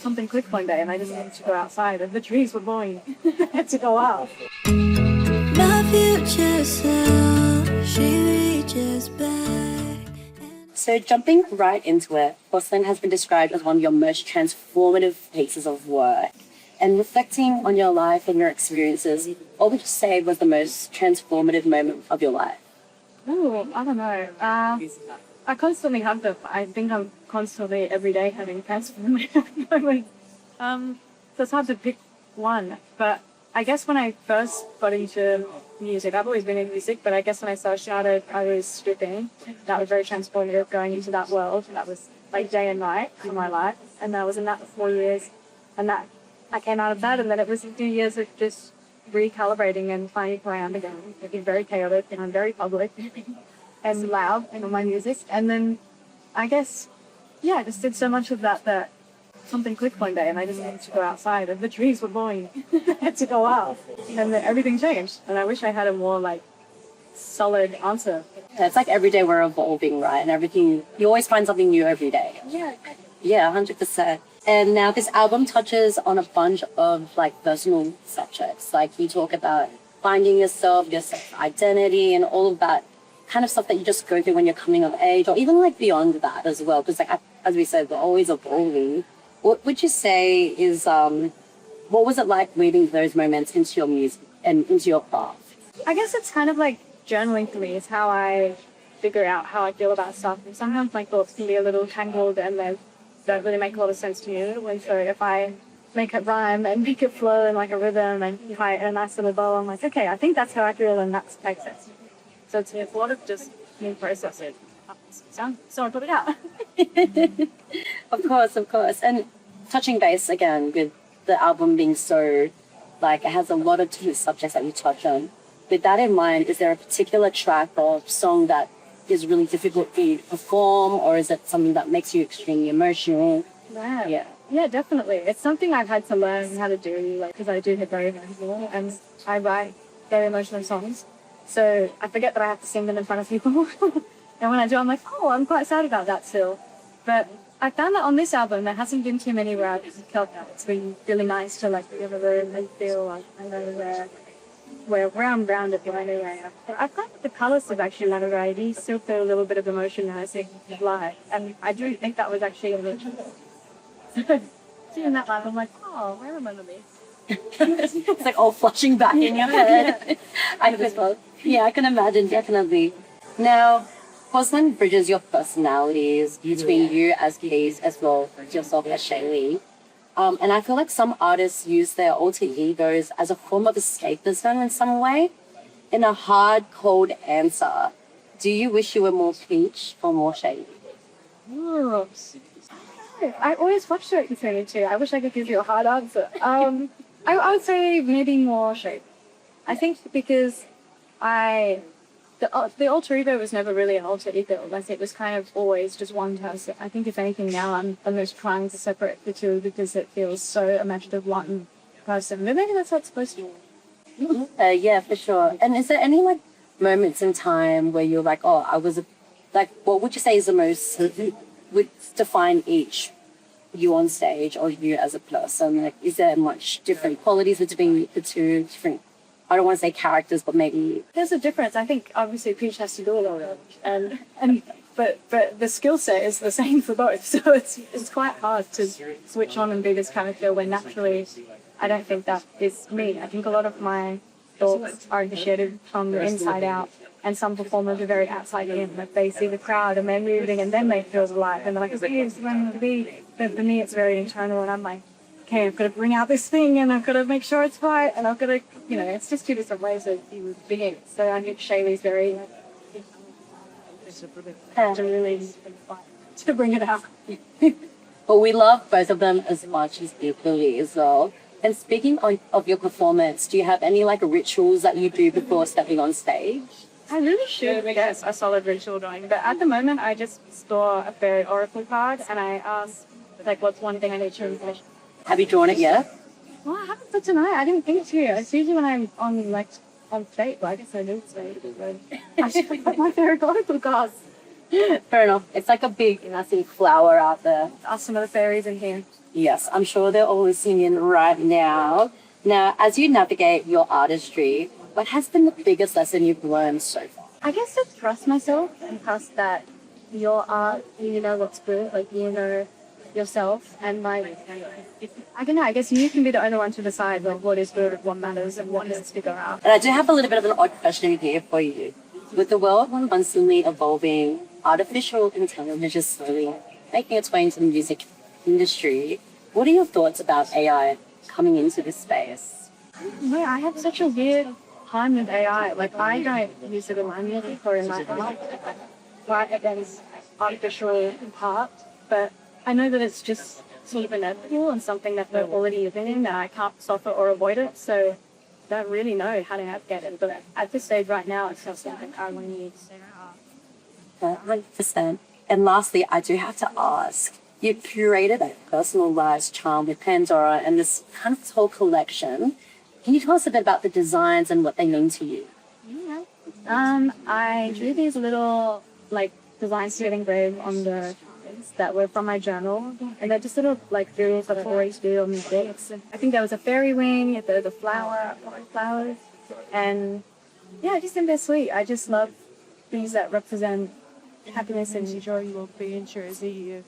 something clicked one day and I just wanted to go outside and the trees were blowing. I had to go out. My future self, she reaches back. So jumping right into it, Porcelain has been described as one of your most transformative pieces of work. And reflecting on your life and your experiences, what would you say was the most transformative moment of your life? Oh, I don't know. I constantly have them. I think I'm constantly, every day, having transformative moments. So it's hard to pick one. But I guess when I first got into music, I've always been in music, but I guess when I first started, I was stripping. That was very transformative, going into that world. That was like day and night in my life. And I was in that for 4 years. And that I came out of that, and then it was a few years of just recalibrating and finding who I am again. It was very chaotic, and I'm very public and loud in all my music. And then I guess, yeah, I just did so much of that something clicked one day and I just wanted to go outside and the trees were blowing. I had to go out. And then everything changed. And I wish I had a more like solid answer. Yeah, it's like every day we're evolving, right? And everything, you always find something new every day. Yeah. Yeah, 100%. And now this album touches on a bunch of like personal subjects. Like you talk about finding yourself, your self-identity and all of that kind of stuff that you just go through when you're coming of age, or even like beyond that as well. Because like, as we said, we're always evolving. What would you say is, what was it like weaving those moments into your music and into your craft? I guess it's kind of like journaling for me. It's how I figure out how I feel about stuff. And sometimes my thoughts can be a little tangled and they don't really make a lot of sense to you. And so if I make it rhyme and make it flow in like a rhythm and if I add a nice little bow, I'm like, okay, I think that's how I feel and that makes sense. So it's a lot of just me process it. So I put it out. Of course. And touching base again with the album being so, like, it has a lot of different subjects that you touch on. With that in mind, is there a particular track or song that is really difficult for you to perform, or is it something that makes you extremely emotional? Wow. Yeah, definitely. It's something I've had to learn how to do, like, because I do get very emotional and I write very emotional songs. So I forget that I have to sing them in front of people. And when I do, I'm like, oh, I'm quite sad about that still. But I found that on this album, there hasn't been too many where I've felt that. It's been really nice to like be in a room and feel like I know where I'm grounded when I know where I am. But I find that the colours have actually had a variety, still feel a little bit of emotion when I sing live. And I do think that was actually a little so seeing that live, I'm like, oh, I remember this. It's like all flashing back in your head. I can imagine, definitely. Now, Porcelain bridges your personalities between you as Keys as well as yourself as Shaylee. And I feel like some artists use their alter egos as a form of escapism in some way. In a hard, cold answer, do you wish you were more Peach or more Shaylee? Oh, I always fluctuate between the two. I wish I could give you a hard answer. I would say maybe more Shaylee. I think because the alter ego was never really an alter ego. Like it was kind of always just one person. I think if anything now I'm almost trying to separate the two because it feels so a mesh of one person. But maybe that's what it's supposed to be. Yeah, for sure. And is there any like moments in time where you're like, oh, what would you say is the most would define each you on stage or you as a person? Like, is there much different qualities between the two different? I don't want to say characters, but maybe there's a difference. I think obviously Peach has to do a lot of it, but the skill set is the same for both. So it's quite hard to switch on and be this character when naturally I don't think that is me. I think a lot of my thoughts are initiated from the inside out, and some performers are very outside in. Like they see the crowd and they're moving, and then they feel alive, and they're like, "Okay, it's going to be." But for me, it's very internal, and I'm like, okay, I've got to bring out this thing and I've got to make sure it's right and I've got to, it's just two different ways of being. So I think Shaylee's very to bring it out. But we love both of them as much as equally as well. And speaking of your performance, do you have any like rituals that you do before stepping on stage? I really should get a solid ritual going, but at the moment I just store a fairy oracle card and I ask like what's one thing I need to remember. Have you drawn it yet? Well, I haven't for tonight. I didn't think to. It's usually when I'm on stage. Well, I guess I do stage, but I should put my fairy oracle cards. Fair enough. It's like a big, massive flower out there. Ask some of the fairies in here. Yes, I'm sure they're all listening in right now. Now, as you navigate your artistry, what has been the biggest lesson you've learned so far? I guess to trust myself and trust that your art, you know what's good, like you know yourself, and like I don't know. I guess you can be the only one to decide like what is good, what matters, and what needs to go out. And I do have a little bit of an odd question here for you. With the world constantly evolving, artificial intelligence is slowly making its way into the music industry. What are your thoughts about AI coming into this space? No, I have such a weird time with AI. Like I don't use it in my music or in my art. Fight against artificial art, but I know that it's just sort of inevitable and something that we're already living in that I can't stop it or avoid it. So I don't really know how to navigate it. But at this stage right now, it's just something I really need. 100%. And lastly, I do have to ask, you've curated a personalized charm with Pandora and this kind of whole collection. Can you tell us a bit about the designs and what they mean to you? Yeah. I drew these little like designs to get engraved on the that were from my journal, and they're just little like doodles that I always do on the dates. I think there was a fairy wing, the flower, flowers, and yeah, I just think they're sweet. I just love things that represent happiness and joy. Will be in Jersey.